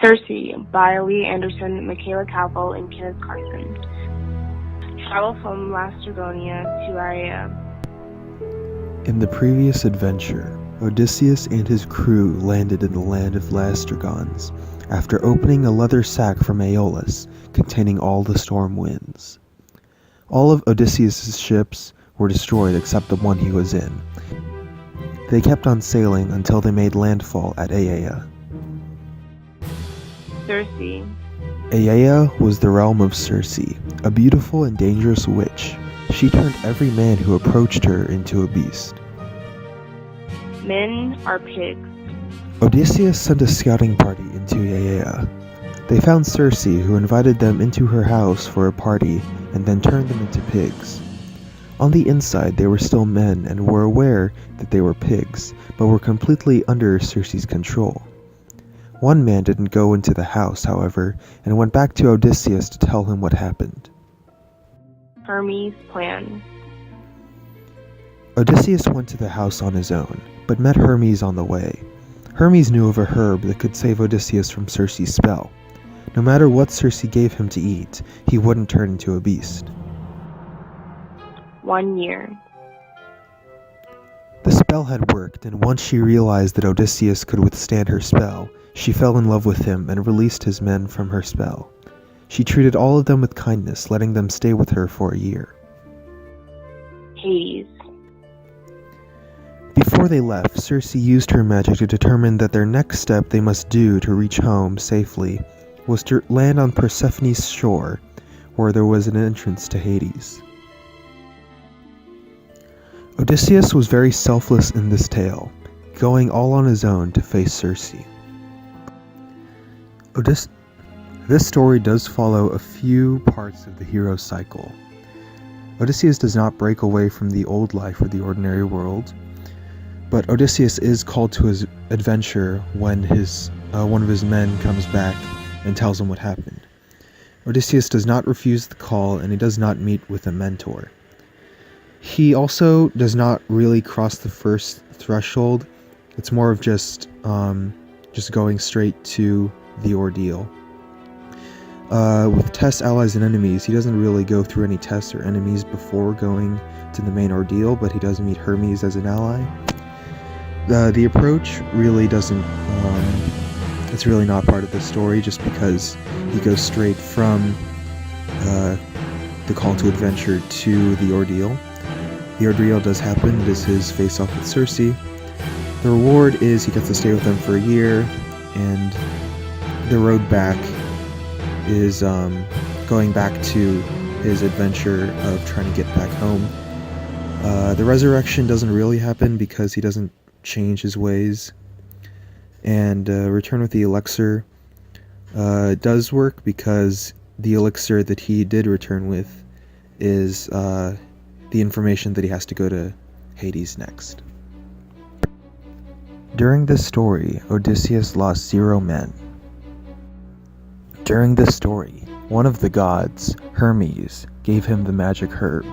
Circe by Lee Anderson, Michaela Cowell, and Kenneth Carson. Travel from Lastrigonia to Aeaea. In the previous adventure, Odysseus and his crew landed in the land of Lastrigons after opening a leather sack from Aeolus containing all the storm winds. All of Odysseus' ships were destroyed except the one he was in. They kept on sailing until they made landfall at Aeaea. Circe. Aeaea was the realm of Circe, a beautiful and dangerous witch. She turned every man who approached her into a beast. Men are pigs. Odysseus sent a scouting party into Aeaea. They found Circe, who invited them into her house for a party and then turned them into pigs. On the inside, they were still men and were aware that they were pigs, but were completely under Circe's control. One man didn't go into the house, however, and went back to Odysseus to tell him what happened. Hermes' plan. Odysseus went to the house on his own, but met Hermes on the way. Hermes knew of a herb that could save Odysseus from Circe's spell. No matter what Circe gave him to eat, he wouldn't turn into a beast. 1 year. The spell had worked, and once she realized that Odysseus could withstand her spell, she fell in love with him and released his men from her spell. She treated all of them with kindness, letting them stay with her for a year. Hades. Before they left, Circe used her magic to determine that their next step they must do to reach home safely was to land on Persephone's shore, where there was an entrance to Hades. Odysseus was very selfless in this tale, going all on his own to face Circe. This story does follow a few parts of the hero's cycle. Odysseus does not break away from the old life or the ordinary world, but Odysseus is called to his adventure when one of his men comes back and tells him what happened. Odysseus does not refuse the call, and he does not meet with a mentor. He also does not really cross the first threshold. It's more of just going straight to the ordeal. With tests, allies, and enemies, he doesn't really go through any tests or enemies before going to the main ordeal, but he does meet Hermes as an ally. The approach really doesn't, it's really not part of the story, just because he goes straight from the call to adventure to the ordeal. The ordeal does happen. It is his face-off with Circe. The reward is he gets to stay with them for a year, and the road back is going back to his adventure of trying to get back home. The resurrection doesn't really happen because he doesn't change his ways, and return with the elixir does work because the elixir that he did return with is the information that he has to go to Hades next. During this story, Odysseus lost 0 men. During this story, one of the gods, Hermes, gave him the magic herb.